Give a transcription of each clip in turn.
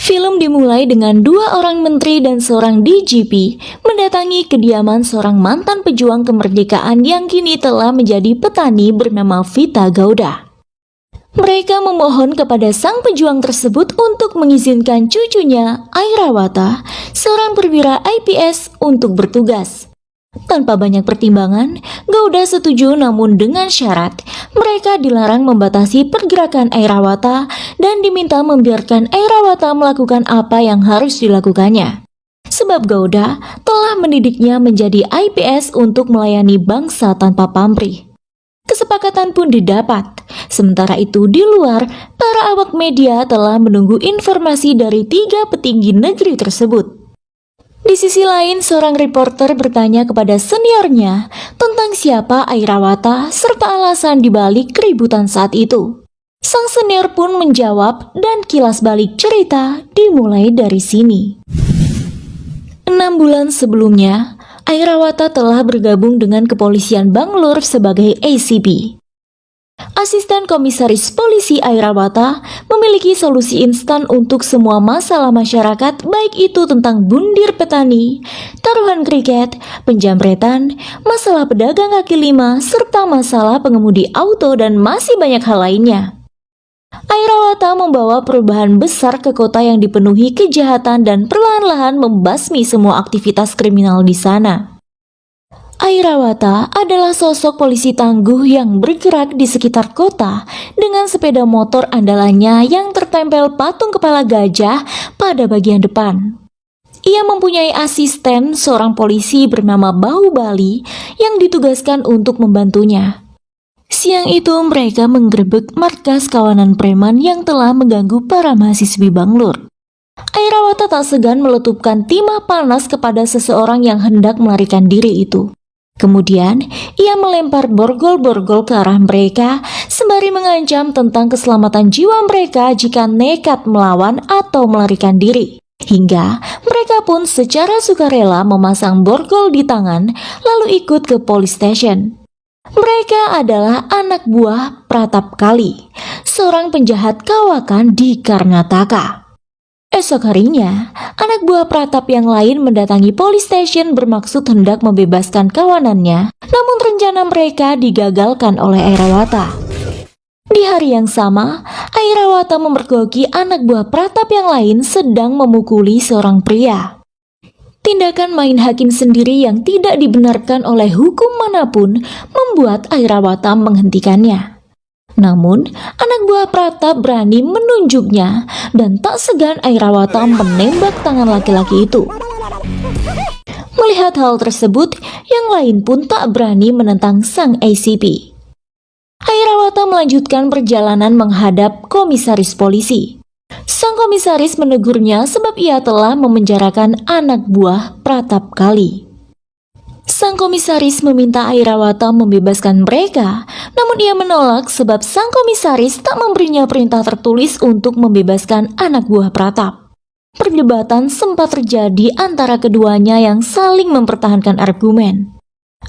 Film dimulai dengan dua orang menteri dan seorang DGP mendatangi kediaman seorang mantan pejuang kemerdekaan yang kini telah menjadi petani bernama Vita Gauda. Mereka memohon kepada sang pejuang tersebut untuk mengizinkan cucunya, Airawata, seorang perwira IPS, untuk bertugas. Tanpa banyak pertimbangan, Gauda setuju, namun dengan syarat mereka dilarang membatasi pergerakan Airawata dan diminta membiarkan Airawata melakukan apa yang harus dilakukannya. Sebab Gauda telah mendidiknya menjadi IPS untuk melayani bangsa tanpa pamrih. Kesepakatan pun didapat. Sementara itu di luar, para awak media telah menunggu informasi dari 3 petinggi negeri tersebut. Di sisi lain, seorang reporter bertanya kepada seniornya tentang siapa Airawata serta alasan dibalik keributan saat itu. Sang senior pun menjawab dan kilas balik cerita dimulai dari sini. 6 bulan sebelumnya, Airawata telah bergabung dengan kepolisian Bangalore sebagai ACP. Asisten Komisaris Polisi Airawata memiliki solusi instan untuk semua masalah masyarakat, baik itu tentang bundir petani, taruhan kriket, penjamretan, masalah pedagang kaki lima, serta masalah pengemudi auto dan masih banyak hal lainnya. Airawata membawa perubahan besar ke kota yang dipenuhi kejahatan dan perlahan-lahan membasmi semua aktivitas kriminal di sana. Airawata adalah sosok polisi tangguh yang bergerak di sekitar kota dengan sepeda motor andalannya yang tertempel patung kepala gajah pada bagian depan. Ia mempunyai asisten seorang polisi bernama Bahubali yang ditugaskan untuk membantunya. Siang itu mereka menggerebek markas kawanan preman yang telah mengganggu para mahasiswi Bangalore. Airawata tak segan meletupkan timah panas kepada seseorang yang hendak melarikan diri itu. Kemudian, ia melempar borgol-borgol ke arah mereka sembari mengancam tentang keselamatan jiwa mereka jika nekat melawan atau melarikan diri. Hingga mereka pun secara sukarela memasang borgol di tangan lalu ikut ke police station. Mereka adalah anak buah Pratap Kali, seorang penjahat kawakan di Karnataka. Esok harinya, anak buah Pratap yang lain mendatangi police station bermaksud hendak membebaskan kawanannya, namun rencana mereka digagalkan oleh Airawata. Di hari yang sama, Airawata memergoki anak buah Pratap yang lain sedang memukuli seorang pria. Tindakan main hakim sendiri yang tidak dibenarkan oleh hukum manapun membuat Airawata menghentikannya. Namun, anak buah Pratap berani menunjuknya dan tak segan Airawata menembak tangan laki-laki itu. Melihat hal tersebut, yang lain pun tak berani menentang sang ACP. Airawata melanjutkan perjalanan menghadap komisaris polisi. Sang komisaris menegurnya sebab ia telah memenjarakan anak buah Pratap Kali. Sang komisaris meminta Airawata membebaskan mereka, namun ia menolak sebab sang komisaris tak memberinya perintah tertulis untuk membebaskan anak buah Pratap. Perdebatan sempat terjadi antara keduanya yang saling mempertahankan argumen.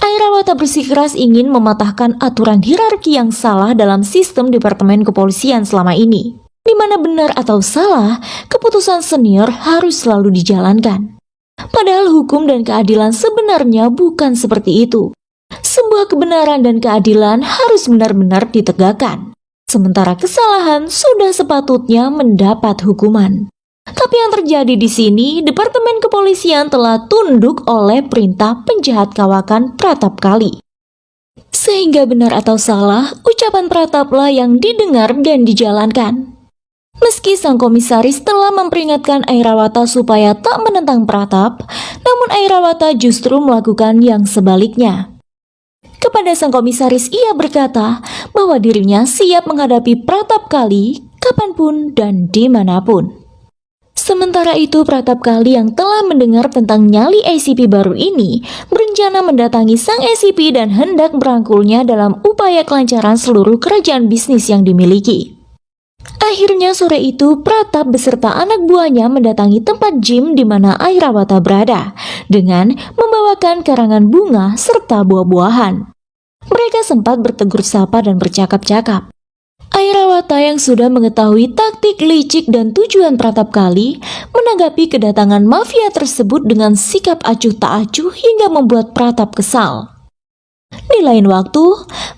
Airawata bersikeras ingin mematahkan aturan hierarki yang salah dalam sistem departemen kepolisian selama ini, di mana benar atau salah, keputusan senior harus selalu dijalankan. Padahal hukum dan keadilan sebenarnya bukan seperti itu. Sebuah kebenaran dan keadilan harus benar-benar ditegakkan. Sementara kesalahan sudah sepatutnya mendapat hukuman. Tapi yang terjadi di sini, Departemen Kepolisian telah tunduk oleh perintah penjahat kawakan Pratap Kali. Sehingga benar atau salah, ucapan Prataplah yang didengar dan dijalankan. Meski sang komisaris telah memperingatkan Airawata supaya tak menentang Pratap, namun Airawata justru melakukan yang sebaliknya. Kepada sang komisaris ia berkata bahwa dirinya siap menghadapi Pratap Kali kapanpun dan dimanapun. Sementara itu Pratap Kali yang telah mendengar tentang nyali ACP baru ini berencana mendatangi sang ACP dan hendak merangkulnya dalam upaya kelancaran seluruh kerajaan bisnis yang dimiliki. Akhirnya sore itu Pratap beserta anak buahnya mendatangi tempat gym di mana Airawata berada dengan membawakan karangan bunga serta buah-buahan. Mereka sempat bertegur sapa dan bercakap-cakap. Airawata yang sudah mengetahui taktik licik dan tujuan Pratap Kali menanggapi kedatangan mafia tersebut dengan sikap acuh tak acuh hingga membuat Pratap kesal. Di lain waktu,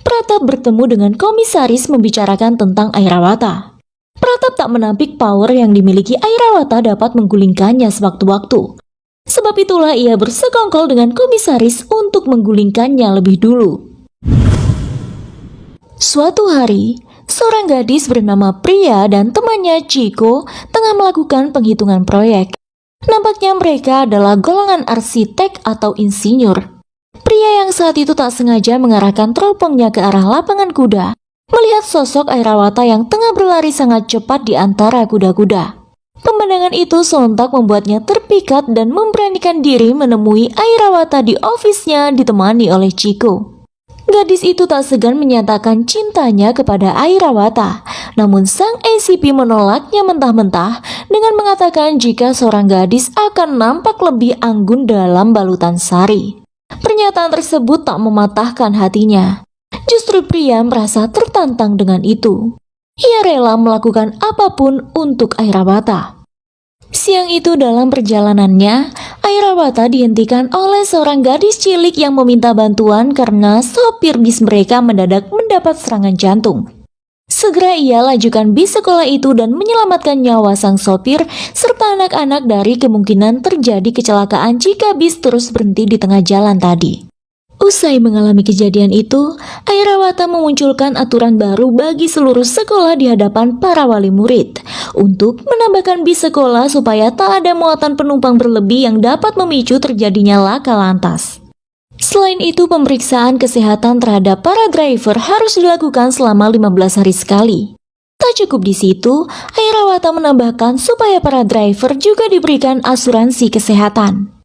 Pratap bertemu dengan komisaris membicarakan tentang Airawata. Pratap tak menampik power yang dimiliki Airawata dapat menggulingkannya sewaktu-waktu. Sebab itulah ia bersekongkol dengan komisaris untuk menggulingkannya lebih dulu. Suatu hari, seorang gadis bernama Priya dan temannya Chico tengah melakukan penghitungan proyek. Nampaknya mereka adalah golongan arsitek atau insinyur. Pria yang saat itu tak sengaja mengarahkan teropongnya ke arah lapangan kuda, melihat sosok Airawata yang tengah berlari sangat cepat di antara kuda-kuda. Pemandangan itu sontak membuatnya terpikat dan memberanikan diri menemui Airawata di ofisnya ditemani oleh Chico. Gadis itu tak segan menyatakan cintanya kepada Airawata, namun sang ACP menolaknya mentah-mentah dengan mengatakan jika seorang gadis akan nampak lebih anggun dalam balutan sari. Pernyataan tersebut tak mematahkan hatinya. Justru Priya merasa tertantang dengan itu. Ia rela melakukan apapun untuk Airawata. Siang itu dalam perjalanannya, Airawata dihentikan oleh seorang gadis cilik yang meminta bantuan karena sopir bis mereka mendadak mendapat serangan jantung. Segera ia lajukan bis sekolah itu dan menyelamatkan nyawa sang sopir serta anak-anak dari kemungkinan terjadi kecelakaan jika bis terus berhenti di tengah jalan tadi. Usai mengalami kejadian itu, Airawata memunculkan aturan baru bagi seluruh sekolah di hadapan para wali murid untuk menambahkan bis sekolah supaya tak ada muatan penumpang berlebih yang dapat memicu terjadinya laka lantas. Selain itu, pemeriksaan kesehatan terhadap para driver harus dilakukan selama 15 hari sekali. Tak cukup di situ, Airawata menambahkan supaya para driver juga diberikan asuransi kesehatan.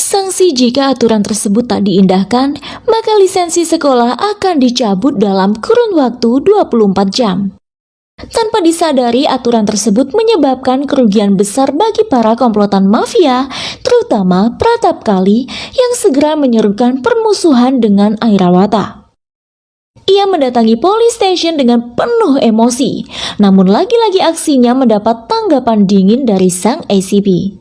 Sanksi jika aturan tersebut tak diindahkan, maka lisensi sekolah akan dicabut dalam kurun waktu 24 jam. Tanpa disadari, aturan tersebut menyebabkan kerugian besar bagi para komplotan mafia, terutama Pratap Kali yang segera menyerukan permusuhan dengan Airawata. Ia mendatangi police station dengan penuh emosi, namun lagi-lagi aksinya mendapat tanggapan dingin dari sang ACP.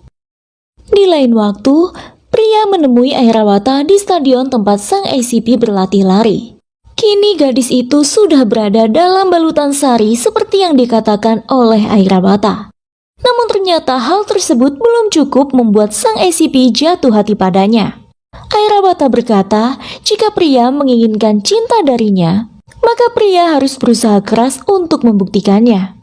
Di lain waktu, Priya menemui Airawata di stadion tempat sang ACP berlatih lari. Kini gadis itu sudah berada dalam balutan sari seperti yang dikatakan oleh Airawata. Namun ternyata hal tersebut belum cukup membuat sang ACP jatuh hati padanya. Airawata berkata jika Priya menginginkan cinta darinya, maka Priya harus berusaha keras untuk membuktikannya.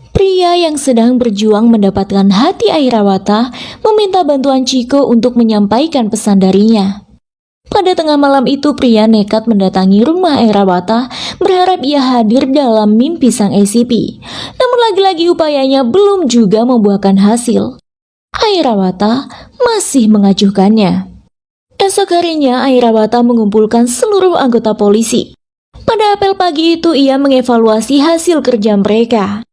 Pria yang sedang berjuang mendapatkan hati Airawata meminta bantuan Chico untuk menyampaikan pesan darinya. Pada tengah malam itu, Priya nekat mendatangi rumah Airawata berharap ia hadir dalam mimpi sang ACP. Namun lagi-lagi upayanya belum juga membuahkan hasil. Airawata masih mengacuhkannya. Esok harinya, Airawata mengumpulkan seluruh anggota polisi. Pada apel pagi itu, ia mengevaluasi hasil kerja mereka.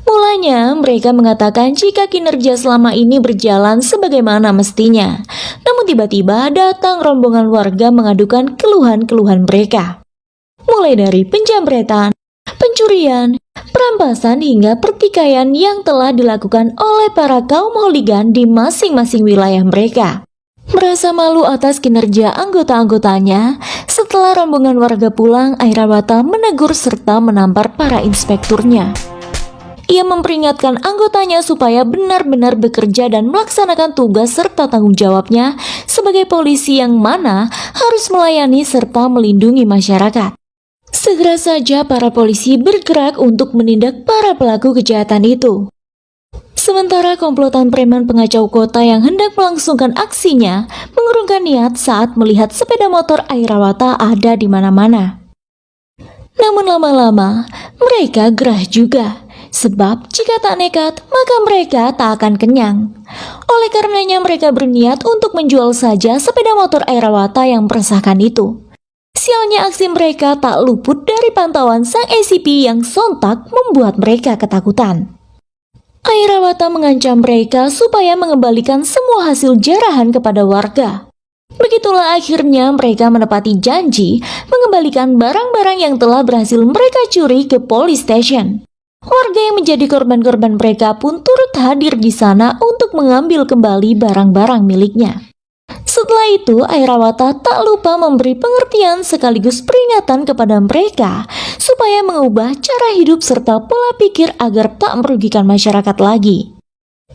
Mulanya, mereka mengatakan jika kinerja selama ini berjalan sebagaimana mestinya. Namun tiba-tiba datang rombongan warga mengadukan keluhan-keluhan mereka. Mulai dari penjamretan, pencurian, perampasan hingga pertikaian yang telah dilakukan oleh para kaum hooligan di masing-masing wilayah mereka. Merasa malu atas kinerja anggota-anggotanya, setelah rombongan warga pulang, Airawata menegur serta menampar para inspekturnya. Ia memperingatkan anggotanya supaya benar-benar bekerja dan melaksanakan tugas serta tanggung jawabnya sebagai polisi yang mana harus melayani serta melindungi masyarakat. Segera saja para polisi bergerak untuk menindak para pelaku kejahatan itu. Sementara komplotan preman pengacau kota yang hendak melangsungkan aksinya mengurungkan niat saat melihat sepeda motor Airawata ada di mana-mana. Namun lama-lama mereka gerah juga. Sebab jika tak nekat, maka mereka tak akan kenyang. Oleh karenanya mereka berniat untuk menjual saja sepeda motor Airawata yang meresahkan itu. Sialnya aksi mereka tak luput dari pantauan sang ACP yang sontak membuat mereka ketakutan. Airawata mengancam mereka supaya mengembalikan semua hasil jarahan kepada warga. Begitulah akhirnya mereka menepati janji mengembalikan barang-barang yang telah berhasil mereka curi ke police station. Warga yang menjadi korban-korban mereka pun turut hadir di sana untuk mengambil kembali barang-barang miliknya. Setelah itu, Airawata tak lupa memberi pengertian sekaligus peringatan kepada mereka supaya mengubah cara hidup serta pola pikir agar tak merugikan masyarakat lagi.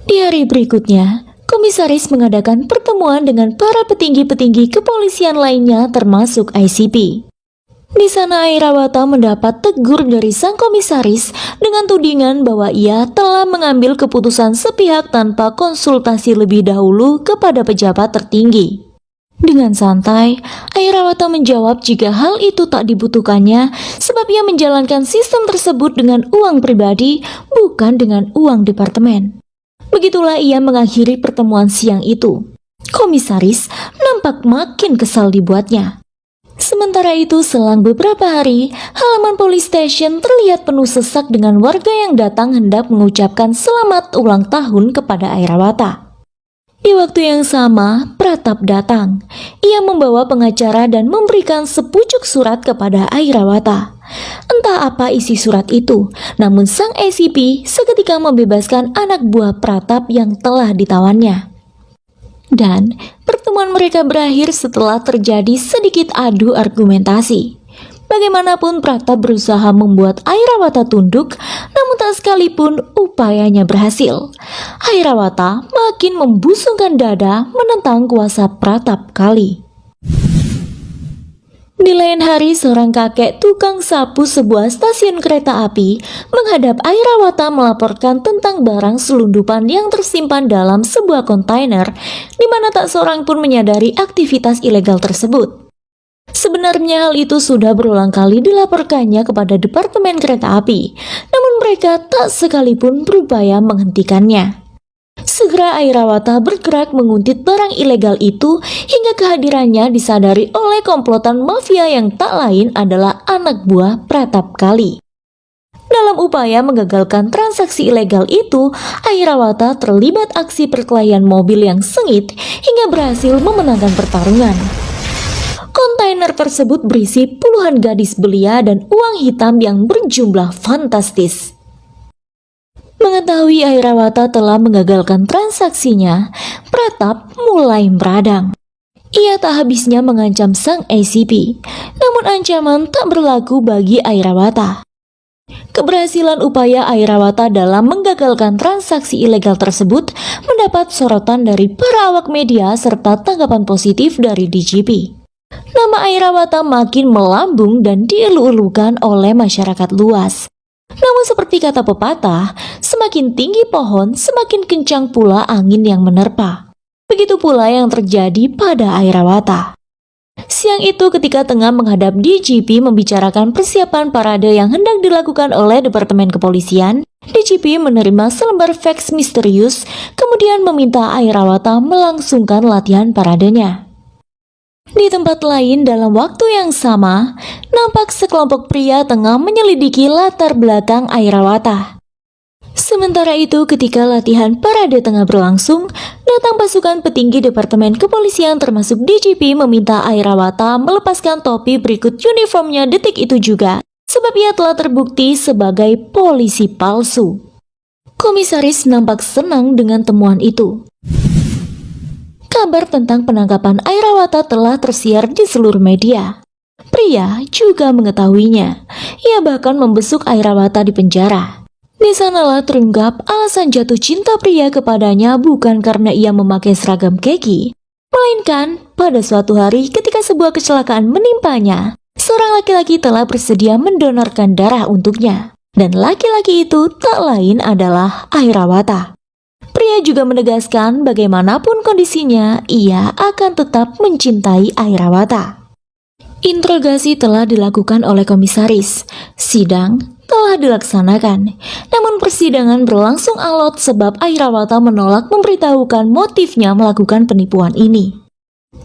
Di hari berikutnya, komisaris mengadakan pertemuan dengan para petinggi-petinggi kepolisian lainnya termasuk ICP. Di sana Airawata mendapat tegur dari sang komisaris dengan tudingan bahwa ia telah mengambil keputusan sepihak tanpa konsultasi lebih dahulu kepada pejabat tertinggi. Dengan santai, Airawata menjawab jika hal itu tak dibutuhkannya sebab ia menjalankan sistem tersebut dengan uang pribadi, bukan dengan uang departemen. Begitulah ia mengakhiri pertemuan siang itu. Komisaris nampak makin kesal dibuatnya. Sementara itu, selang beberapa hari, halaman police station terlihat penuh sesak dengan warga yang datang hendak mengucapkan selamat ulang tahun kepada Airawata. Di waktu yang sama, Pratap datang. Ia membawa pengacara dan memberikan sepucuk surat kepada Airawata. Entah apa isi surat itu, namun sang ACP seketika membebaskan anak buah Pratap yang telah ditawannya. Dan pertemuan mereka berakhir setelah terjadi sedikit adu argumentasi. Bagaimanapun Pratap berusaha membuat Airawata tunduk, namun tak sekalipun upayanya berhasil. Airawata makin membusungkan dada menentang kuasa Pratap kali. Di lain hari, seorang kakek tukang sapu sebuah stasiun kereta api menghadap Airawata melaporkan tentang barang selundupan yang tersimpan dalam sebuah kontainer, di mana tak seorang pun menyadari aktivitas ilegal tersebut. Sebenarnya hal itu sudah berulang kali dilaporkannya kepada Departemen Kereta Api, namun mereka tak sekalipun berupaya menghentikannya. Segera Airawata bergerak menguntit barang ilegal itu hingga kehadirannya disadari oleh komplotan mafia yang tak lain adalah anak buah Pratap kali. Dalam upaya menggagalkan transaksi ilegal itu, Airawata terlibat aksi perkelahian mobil yang sengit hingga berhasil memenangkan pertarungan. Kontainer tersebut berisi puluhan gadis belia dan uang hitam yang berjumlah fantastis. Mengetahui Airawata telah mengagalkan transaksinya, Pratap mulai meradang. Ia tak habisnya mengancam sang ACP, namun ancaman tak berlaku bagi Airawata. Keberhasilan upaya Airawata dalam menggagalkan transaksi ilegal tersebut mendapat sorotan dari para awak media serta tanggapan positif dari DJP. Nama Airawata makin melambung dan dielu-elukan oleh masyarakat luas. Namun seperti kata pepatah, semakin tinggi pohon, semakin kencang pula angin yang menerpa. Begitu pula yang terjadi pada Airawata. Siang itu ketika tengah menghadap DJP membicarakan persiapan parade yang hendak dilakukan oleh Departemen Kepolisian, DJP menerima selembar fax misterius, kemudian meminta Airawata melangsungkan latihan paradenya. Di tempat lain dalam waktu yang sama, nampak sekelompok pria tengah menyelidiki latar belakang Airawata. Sementara itu, ketika latihan parade tengah berlangsung, datang pasukan petinggi Departemen Kepolisian termasuk DJP meminta Airawata melepaskan topi berikut uniformnya detik itu juga, sebab ia telah terbukti sebagai polisi palsu. Komisaris nampak senang dengan temuan itu. Kabar tentang penangkapan Airawata telah tersiar di seluruh media. Pria juga mengetahuinya. Ia bahkan membesuk Airawata di penjara. Di sanalah terungkap alasan jatuh cinta pria kepadanya bukan karena ia memakai seragam kaki, melainkan pada suatu hari ketika sebuah kecelakaan menimpanya, seorang laki-laki telah bersedia mendonorkan darah untuknya. Dan laki-laki itu tak lain adalah Airawata. Pria juga menegaskan bagaimanapun kondisinya, ia akan tetap mencintai Airawata. Interogasi telah dilakukan oleh komisaris. Sidang telah dilaksanakan. Namun persidangan berlangsung alot sebab Airawata menolak memberitahukan motifnya melakukan penipuan ini.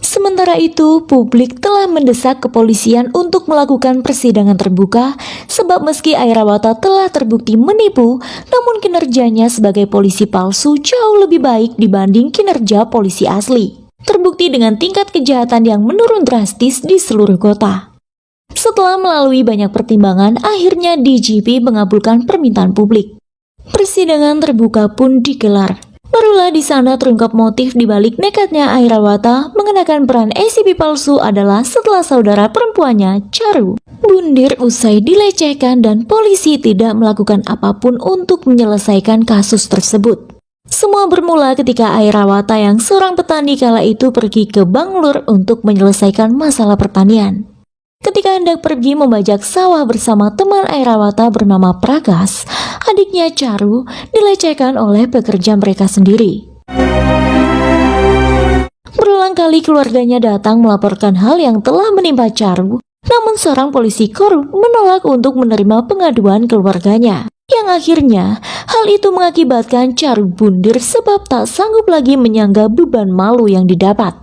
Sementara itu, publik telah mendesak kepolisian untuk melakukan persidangan terbuka sebab meski Airawata telah terbukti menipu, namun kinerjanya sebagai polisi palsu jauh lebih baik dibanding kinerja polisi asli. terbukti dengan tingkat kejahatan yang menurun drastis di seluruh kota. Setelah melalui banyak pertimbangan, akhirnya DJP mengabulkan permintaan publik. Persidangan terbuka pun digelar. Barulah di sana terungkap motif dibalik nekatnya Airawata mengenakan peran ACP palsu adalah setelah saudara perempuannya, Charu, bundir usai dilecehkan dan polisi tidak melakukan apapun untuk menyelesaikan kasus tersebut. Semua bermula ketika Airawata yang seorang petani kala itu pergi ke Bangalore untuk menyelesaikan masalah pertanian. Ketika hendak pergi membajak sawah bersama teman Airawata bernama Prakas, adiknya Charu dilecehkan oleh pekerja mereka sendiri. Berulang kali keluarganya datang melaporkan hal yang telah menimpa Charu, namun seorang polisi korup menolak untuk menerima pengaduan keluarganya. Yang akhirnya, hal itu mengakibatkan Charu bundir sebab tak sanggup lagi menyangga beban malu yang didapat.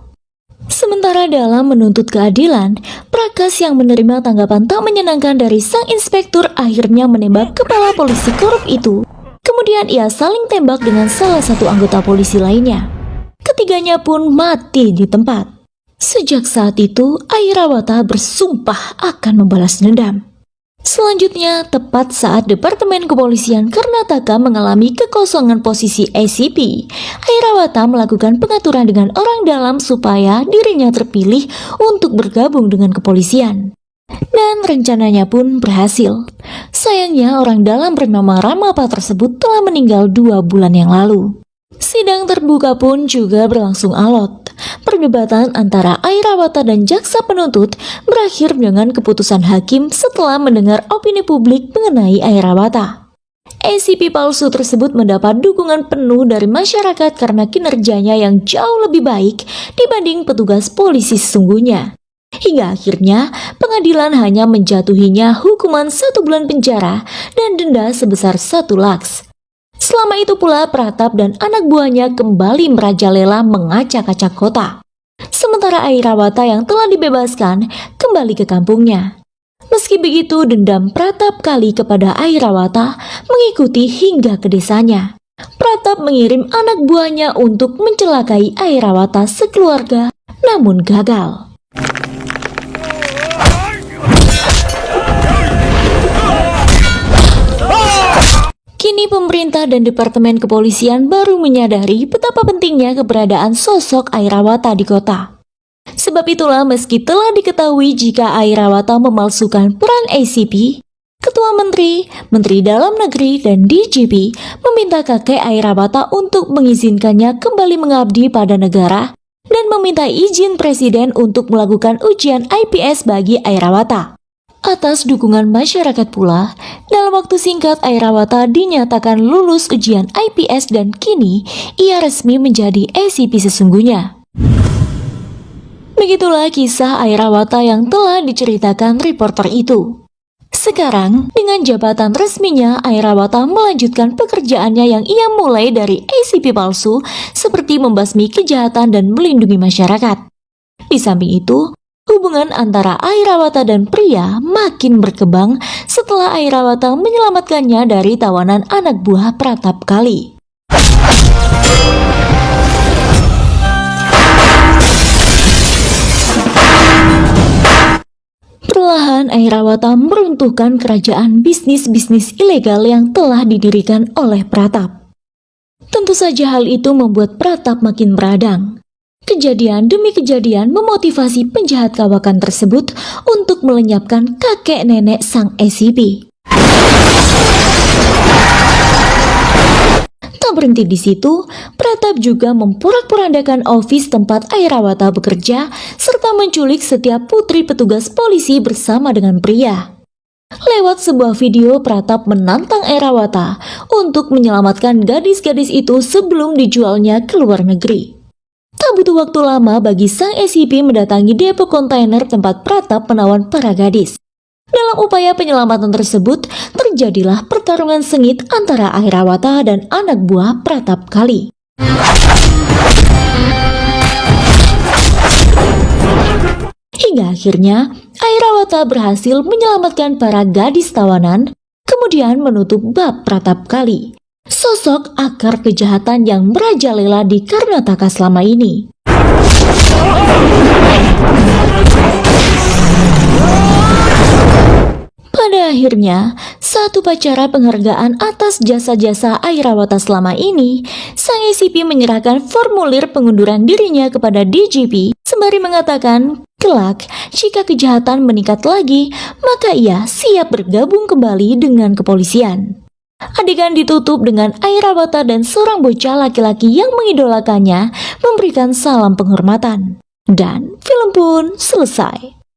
Sementara dalam menuntut keadilan, Prakas yang menerima tanggapan tak menyenangkan dari sang inspektur akhirnya menembak kepala polisi korup itu. Kemudian ia saling tembak dengan salah satu anggota polisi lainnya. Ketiganya pun mati di tempat. Sejak saat itu, Airawata bersumpah akan membalas dendam. Selanjutnya, tepat saat Departemen Kepolisian Karnataka mengalami kekosongan posisi ACP, Airawata melakukan pengaturan dengan orang dalam supaya dirinya terpilih untuk bergabung dengan kepolisian. Dan rencananya pun berhasil. Sayangnya orang dalam bernama Ramappa tersebut telah meninggal 2 bulan yang lalu. Sidang terbuka pun juga berlangsung alot. Perdebatan antara Airawata dan jaksa penuntut berakhir dengan keputusan hakim setelah mendengar opini publik mengenai Airawata. ACP palsu tersebut mendapat dukungan penuh dari masyarakat karena kinerjanya yang jauh lebih baik dibanding petugas polisi sesungguhnya. Hingga akhirnya pengadilan hanya menjatuhinya hukuman 1 bulan penjara dan denda sebesar 1 lakhs. Selama itu pula Pratap dan anak buahnya kembali merajalela mengacak-acak kota. Sementara Airawata yang telah dibebaskan kembali ke kampungnya. Meski begitu, dendam Pratap kali kepada Airawata mengikuti hingga ke desanya. Pratap mengirim anak buahnya untuk mencelakai Airawata sekeluarga, namun gagal. Kini pemerintah dan Departemen Kepolisian baru menyadari betapa pentingnya keberadaan sosok Airawata di kota. Sebab itulah meski telah diketahui jika Airawata memalsukan peran ACP, Ketua Menteri, Menteri Dalam Negeri, dan DJP meminta kakek Airawata untuk mengizinkannya kembali mengabdi pada negara dan meminta izin Presiden untuk melakukan ujian IPS bagi Airawata. Atas dukungan masyarakat pula, dalam waktu singkat Airawata dinyatakan lulus ujian IPS dan kini ia resmi menjadi ACP sesungguhnya. Begitulah kisah Airawata yang telah diceritakan reporter itu. Sekarang, dengan jabatan resminya, Airawata melanjutkan pekerjaannya yang ia mulai dari ACP palsu seperti membasmi kejahatan dan melindungi masyarakat. Di samping itu, hubungan antara Airawata dan pria makin berkembang setelah Airawata menyelamatkannya dari tawanan anak buah Pratap Kali. Perlahan Airawata meruntuhkan kerajaan bisnis-bisnis ilegal yang telah didirikan oleh Pratap. Tentu saja hal itu membuat Pratap makin meradang. Kejadian demi kejadian memotivasi penjahat kawakan tersebut untuk melenyapkan kakek nenek sang ACP. Tak berhenti di situ, Pratap juga memporak-porandakan ofis tempat Airawata bekerja serta menculik setiap putri petugas polisi bersama dengan pria. Lewat sebuah video, Pratap menantang Airawata untuk menyelamatkan gadis-gadis itu sebelum dijualnya ke luar negeri. Tak butuh waktu lama bagi sang ACP mendatangi depo kontainer tempat Pratap menawan para gadis. Dalam upaya penyelamatan tersebut, terjadilah pertarungan sengit antara Airawata dan anak buah Pratap Kali. Hingga akhirnya, Airawata berhasil menyelamatkan para gadis tawanan, kemudian menutup bab Pratap Kali, sosok akar kejahatan yang merajalela di Karnataka selama ini. Pada akhirnya, saat upacara penghargaan atas jasa-jasa Airawata selama ini, Sang ACP menyerahkan formulir pengunduran dirinya kepada DJP sembari mengatakan, kelak jika kejahatan meningkat lagi, maka ia siap bergabung kembali dengan kepolisian. Adegan ditutup dengan Airawata dan seorang bocah laki-laki yang mengidolakannya memberikan salam penghormatan. Dan film pun selesai.